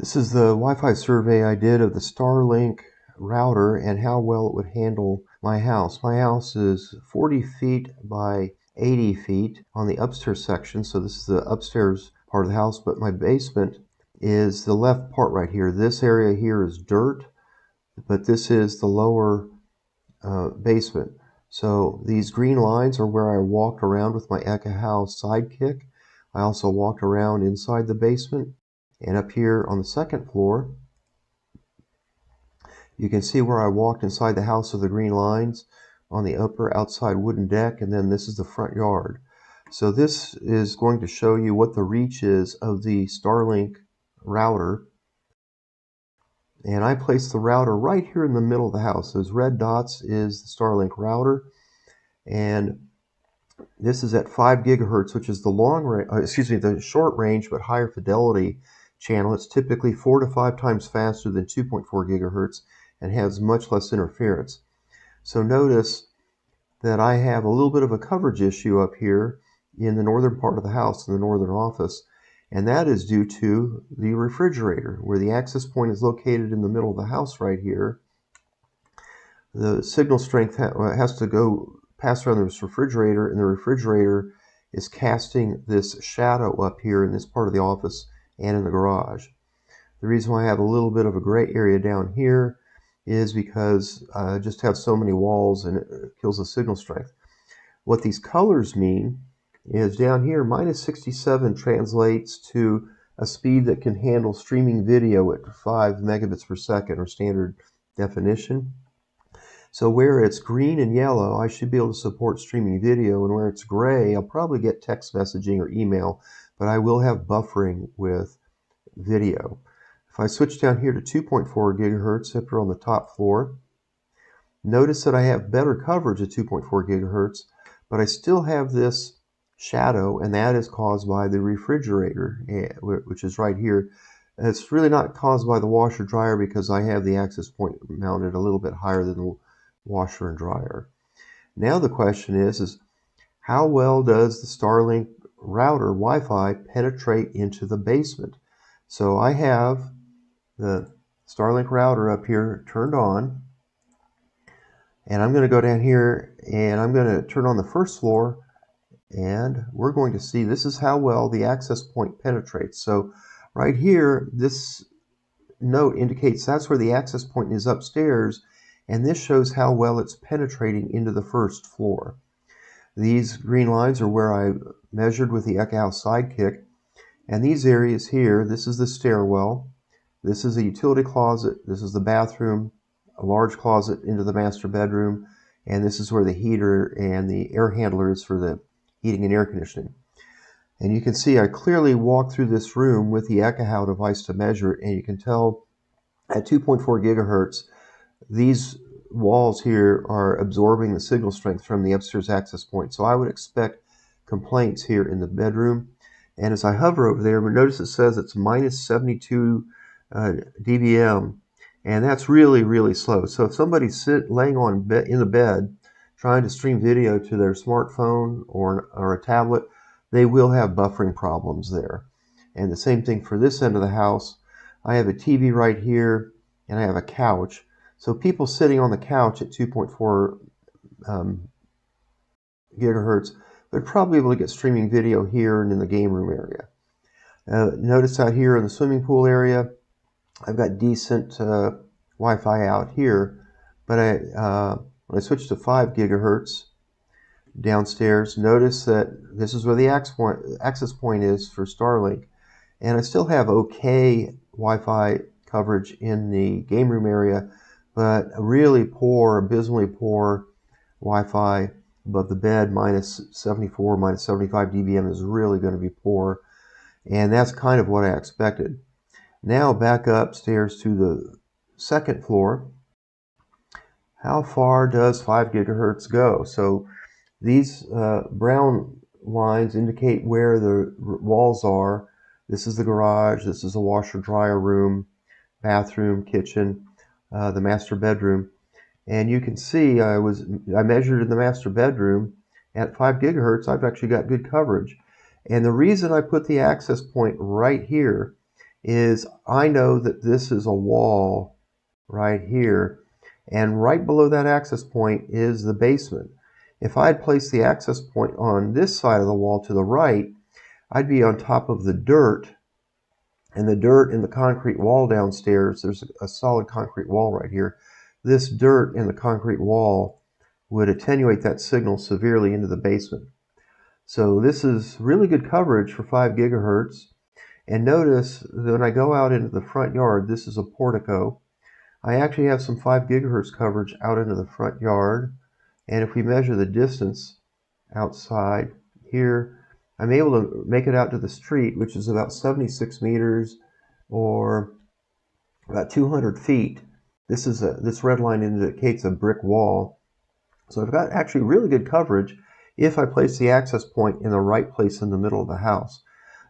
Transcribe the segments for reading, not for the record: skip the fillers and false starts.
This is the Wi-Fi survey I did of the Starlink router and how well it would handle my house. My house is 40 feet by 80 feet on the upstairs section, so this is the upstairs part of the house, but my basement is the left part right here. This area here is dirt, but this is the lower basement. So these green lines are where I walked around with my Ekahau Sidekick. I also walked around inside the basement. And up here on the second floor, you can see where I walked inside the house of the green lines on the upper outside wooden deck, and then this is the front yard. So this is going to show you what the reach is of the Starlink router. And I placed the router right here in the middle of the house. Those red dots is the Starlink router. And this is at 5 gigahertz, which is the short range but higher fidelity channel. It's typically 4 to 5 times faster than 2.4 gigahertz and has much less interference. So notice that I have a little bit of a coverage issue up here in the northern part of the house, in the northern office, and that is due to the refrigerator, where the access point is located in the middle of the house right here. The signal strength has to pass around this refrigerator, and the refrigerator is casting this shadow up here in this part of the office and in the garage. The reason why I have a little bit of a gray area down here is because I just have so many walls and it kills the signal strength. What these colors mean is down here, minus 67 translates to a speed that can handle streaming video at 5 megabits per second or standard definition. So where it's green and yellow, I should be able to support streaming video, and where it's gray, I'll probably get text messaging or email, but I will have buffering with video. If I switch down here to 2.4 gigahertz up here on the top floor, notice that I have better coverage at 2.4 gigahertz, but I still have this shadow, and that is caused by the refrigerator, which is right here. It's really not caused by the washer dryer because I have the access point mounted a little bit higher than the washer and dryer. Now the question is how well does the Starlink router Wi-Fi penetrate into the basement? So I have the Starlink router up here turned on, and I'm going to go down here and I'm going to turn on the first floor, and we're going to see this is how well the access point penetrates. So right here, this note indicates that's where the access point is upstairs, and this shows how well it's penetrating into the first floor. These green lines are where I measured with the Ekahau Sidekick, and these areas here, this is the stairwell, this is a utility closet, this is the bathroom, a large closet into the master bedroom, and this is where the heater and the air handler is for the heating and air conditioning. And you can see I clearly walked through this room with the Ekahau device to measure it, and you can tell at 2.4 gigahertz, these walls here are absorbing the signal strength from the upstairs access point. So I would expect complaints here in the bedroom. And as I hover over there, notice it says it's minus 72 dBm, and that's really, really slow. So if somebody's laying in the bed trying to stream video to their smartphone or a tablet, they will have buffering problems there. And the same thing for this end of the house. I have a TV right here, and I have a couch. So people sitting on the couch at 2.4 gigahertz would probably be able to get streaming video here and in the game room area. Notice out here in the swimming pool area, I've got decent Wi-Fi out here, but when I switch to 5 gigahertz downstairs, notice that this is where the access point is for Starlink, and I still have okay Wi-Fi coverage in the game room area, but really poor, abysmally poor Wi-Fi above the bed. Minus 74, minus 75 dBm is really going to be poor, and that's kind of what I expected. Now back upstairs to the second floor. How far does 5 gigahertz go? So these brown lines indicate where the walls are. This is the garage, this is the washer dryer room, bathroom, kitchen, the master bedroom. And you can see I measured in the master bedroom at 5 gigahertz. I've actually got good coverage. And the reason I put the access point right here is I know that this is a wall right here, and right below that access point is the basement. If I had placed the access point on this side of the wall to the right, I'd be on top of the dirt, and the dirt in the concrete wall downstairs, there's a solid concrete wall right here. This dirt in the concrete wall would attenuate that signal severely into the basement. So this is really good coverage for 5 gigahertz. And notice that when I go out into the front yard, this is a portico. I actually have some 5 gigahertz coverage out into the front yard. And if we measure the distance outside here, I'm able to make it out to the street, which is about 76 meters or about 200 feet. This red line indicates a brick wall. So I've got actually really good coverage if I place the access point in the right place in the middle of the house.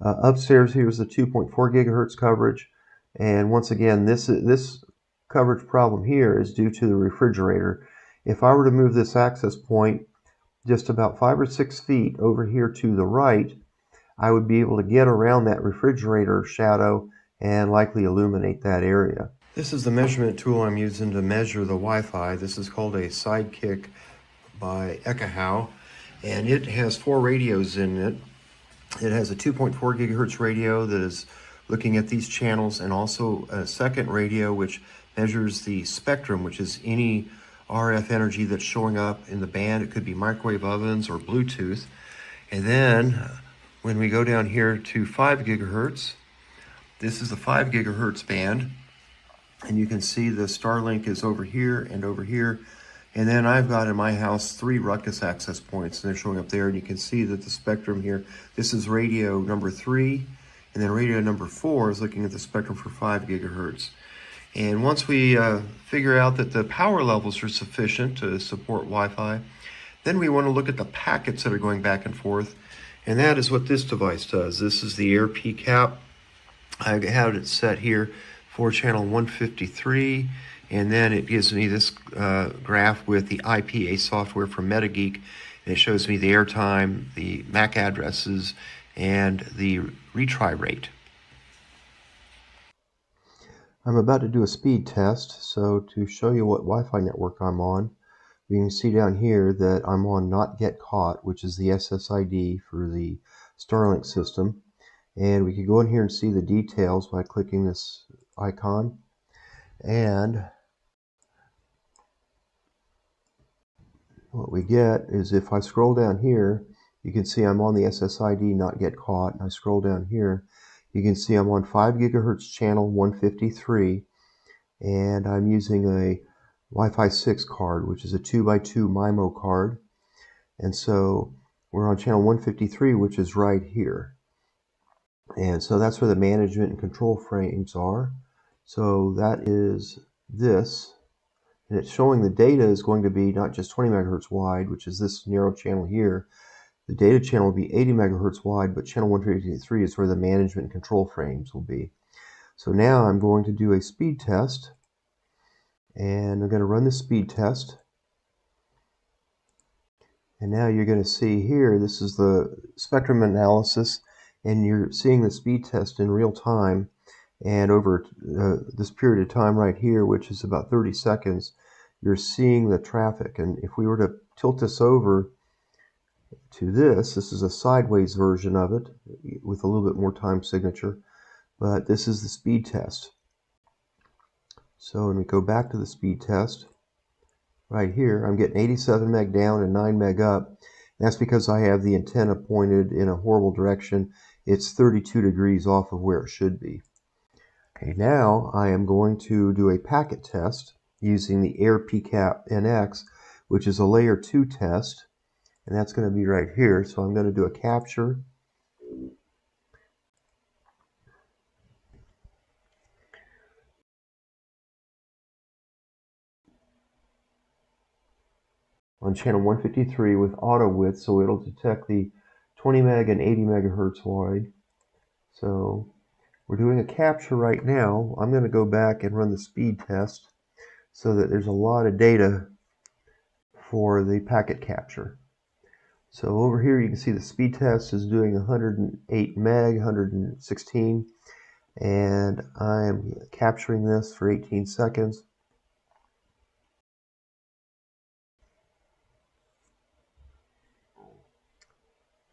Upstairs, here's the 2.4 gigahertz coverage. And once again, this coverage problem here is due to the refrigerator. If I were to move this access point just about 5 or 6 feet over here to the right, I would be able to get around that refrigerator shadow and likely illuminate that area. This is the measurement tool I'm using to measure the Wi-Fi. This is called a Sidekick by Ekahau, and it has 4 radios in it. It has a 2.4 gigahertz radio that is looking at these channels, and also a second radio which measures the spectrum, which is any RF energy that's showing up in the band. It could be microwave ovens or Bluetooth. And then when we go down here to 5 gigahertz, this is the 5 gigahertz band, and you can see the Starlink is over here and over here. And then I've got in my house 3 ruckus access points, and they're showing up there. And you can see that the spectrum here, this is radio number 3, and then radio number 4 is looking at the spectrum for 5 gigahertz. And once we figure out that the power levels are sufficient to support Wi-Fi, then we want to look at the packets that are going back and forth. And that is what this device does. This is the AirPCAP. I have it set here for channel 153. And then it gives me this graph with the IPA software from Metageek. And it shows me the airtime, the MAC addresses, and the retry rate. I'm about to do a speed test, so to show you what Wi-Fi network I'm on, you can see down here that I'm on Not Get Caught, which is the SSID for the Starlink system. And we can go in here and see the details by clicking this icon. And what we get is, if I scroll down here, you can see I'm on the SSID Not Get Caught. And I scroll down here, you can see I'm on 5 gigahertz channel 153, and I'm using a Wi-Fi 6 card, which is a 2x2 MIMO card. And so we're on channel 153, which is right here. And so that's where the management and control frames are. So that is this. And it's showing the data is going to be not just 20 megahertz wide, which is this narrow channel here. The data channel will be 80 megahertz wide, but channel 153 is where the management and control frames will be. So now I'm going to do a speed test, and I'm going to run the speed test. And now you're going to see here, this is the spectrum analysis, and you're seeing the speed test in real time. And over this period of time right here, which is about 30 seconds, you're seeing the traffic. And if we were to tilt this over to this is a sideways version of it with a little bit more time signature, but this is the speed test. So when we go back to the speed test, right here, I'm getting 87 meg down and 9 meg up. That's because I have the antenna pointed in a horrible direction. It's 32 degrees off of where it should be. Okay, now I am going to do a packet test using the AirPCAP NX, which is a layer 2 test, and that's going to be right here. So I'm going to do a capture. On channel 153 with auto width, so it'll detect the 20 meg and 80 megahertz wide. So we're doing a capture right now. I'm going to go back and run the speed test so that there's a lot of data for the packet capture. So over here you can see the speed test is doing 108 meg, 116. and I'm capturing this for 18 seconds.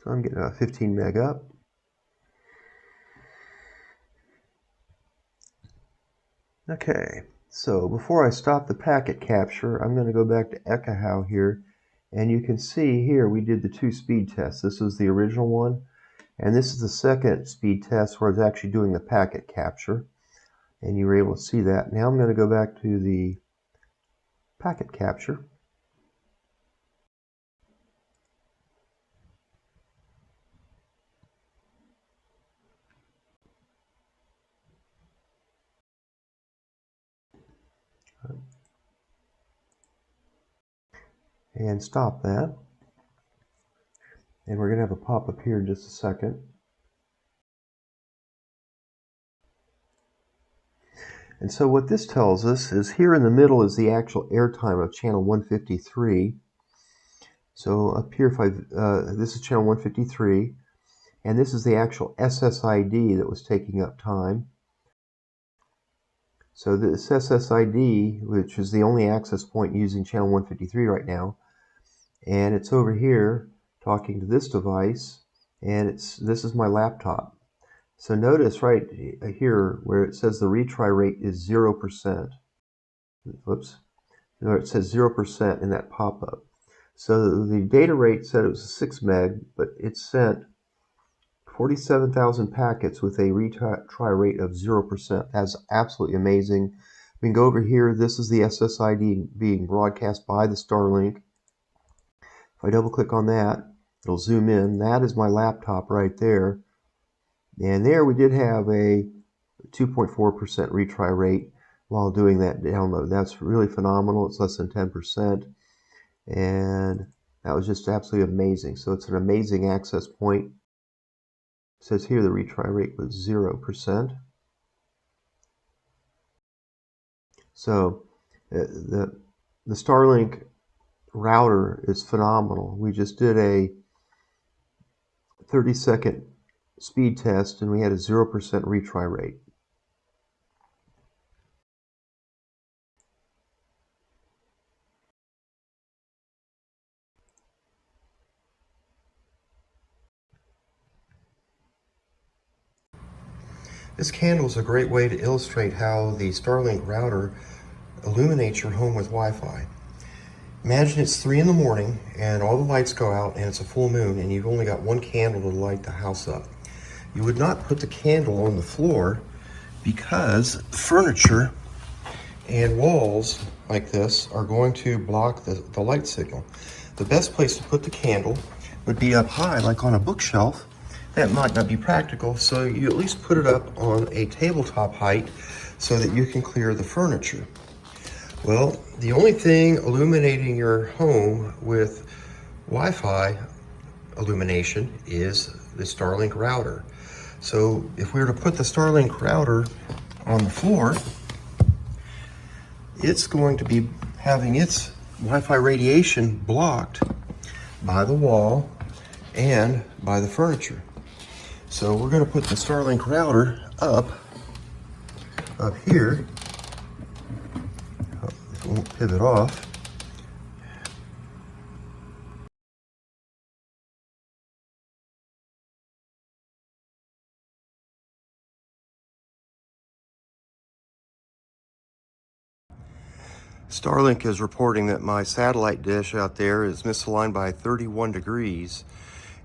So I'm getting about 15 meg up. Okay, so before I stop the packet capture, I'm going to go back to Ekahau here, and you can see here we did the 2 speed tests. This was the original one, and this is the second speed test where I was actually doing the packet capture, and you were able to see that. Now I'm going to go back to the packet capture. And stop that. And we're going to have a pop-up here in just a second. And so what this tells us is here in the middle is the actual airtime of channel 153. So up here, this is channel 153, and this is the actual SSID that was taking up time. So this SSID, which is the only access point using channel 153 right now, and it's over here talking to this device, and this is my laptop. So notice right here where it says the retry rate is 0%. Whoops. It says 0% in that pop-up. So the data rate said it was 6 meg, but it sent 47,000 packets with a retry rate of 0%. That's absolutely amazing. We can go over here. This is the SSID being broadcast by the Starlink. If I double click on that, it'll zoom in. That is my laptop right there. And there we did have a 2.4% retry rate while doing that download. That's really phenomenal. It's less than 10%. And that was just absolutely amazing. So it's an amazing access point. It says here the retry rate was 0%. So the Starlink router is phenomenal. We just did a 30-second speed test and we had a 0% retry rate. This candle is a great way to illustrate how the Starlink router illuminates your home with Wi-Fi. Imagine it's 3 in the morning and all the lights go out and it's a full moon and you've only got one candle to light the house up. You would not put the candle on the floor because furniture and walls like this are going to block the light signal. The best place to put the candle would be up high, like on a bookshelf. That might not be practical, so you at least put it up on a tabletop height so that you can clear the furniture. Well, the only thing illuminating your home with Wi-Fi illumination is the Starlink router. So if we were to put the Starlink router on the floor, it's going to be having its Wi-Fi radiation blocked by the wall and by the furniture. So we're going to put the Starlink router up here. If it won't pivot off. Starlink is reporting that my satellite dish out there is misaligned by 31 degrees.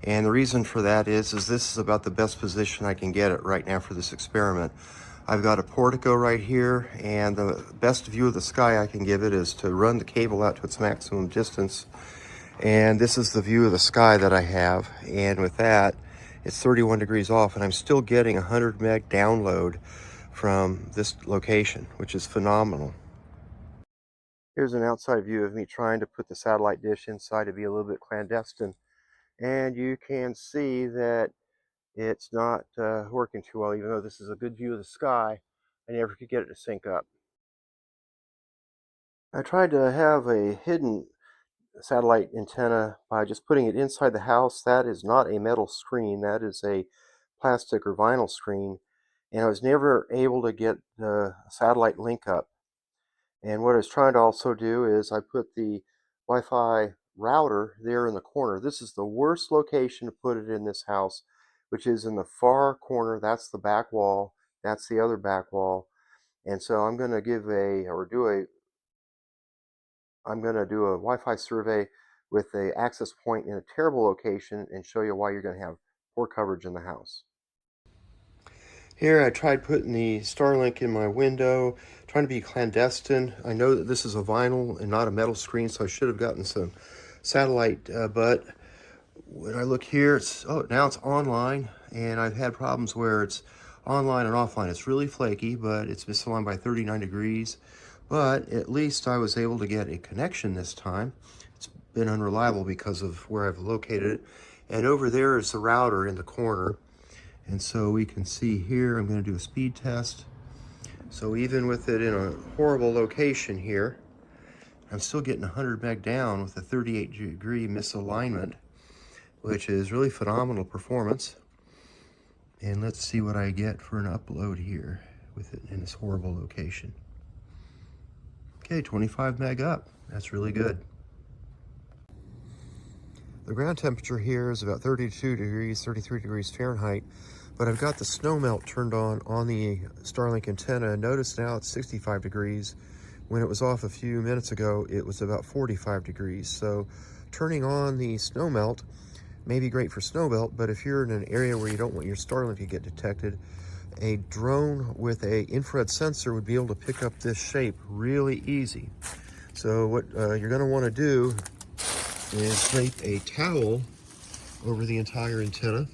And the reason for that is this is about the best position I can get it right now for this experiment. I've got a portico right here, and the best view of the sky I can give it is to run the cable out to its maximum distance. And this is the view of the sky that I have. And with that, it's 31 degrees off, and I'm still getting 100 meg download from this location, which is phenomenal. Here's an outside view of me trying to put the satellite dish inside to be a little bit clandestine. And you can see that it's not working too well, even though this is a good view of the sky. I never could get it to sync up. I tried to have a hidden satellite antenna by just putting it inside the house. That is not a metal screen. That is a plastic or vinyl screen. and I was never able to get the satellite link up. And what I was trying to also do is I put the Wi-Fi router there in the corner. This is the worst location to put it in this house, which is in the far corner. That's the back wall. That's the other back wall. And so I'm going to do a Wi-Fi survey with a access point in a terrible location and show you why you're going to have poor coverage in the house. Here I tried putting the Starlink in my window, trying to be clandestine. I know that this is a vinyl and not a metal screen, so I should have gotten some satellite, but when I look here, now it's online, and I've had problems where it's online and offline. It's really flaky, but it's misaligned by 39 degrees. But at least I was able to get a connection this time. It's been unreliable because of where I've located it. And over there is the router in the corner. And so we can see here, I'm going to do a speed test. So even with it in a horrible location here, I'm still getting 100 meg down with a 38 degree misalignment, which is really phenomenal performance. And let's see what I get for an upload here with it in this horrible location. Okay, 25 meg up. That's really good. The ground temperature here is about 32 degrees, 33 degrees Fahrenheit, but I've got the snow melt turned on the Starlink antenna. Notice now it's 65 degrees. When it was off a few minutes ago, it was about 45 degrees. So turning on the snow melt may be great for snow melt, but if you're in an area where you don't want your Starlink to get detected, a drone with a infrared sensor would be able to pick up this shape really easy. So what you're going to want to do is drape a towel over the entire antenna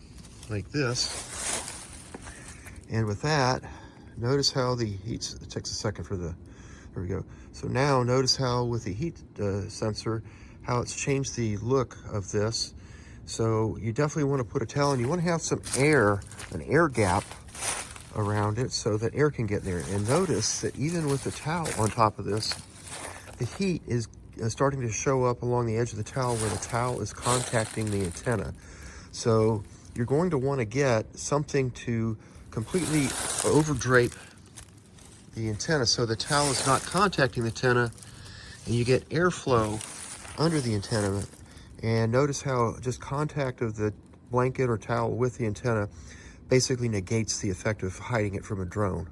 like this, and with that, notice how the heat, it takes a second for the, there we go. So now notice how with the heat sensor, how it's changed the look of this. So you definitely want to put a towel, and you want to have some air, an air gap around it so that air can get there. And notice that even with the towel on top of this, the heat is starting to show up along the edge of the towel where the towel is contacting the antenna. So you're going to want to get something to completely over drape the antenna so the towel is not contacting the antenna, and you get airflow under the antenna. And notice how just contact of the blanket or towel with the antenna basically negates the effect of hiding it from a drone.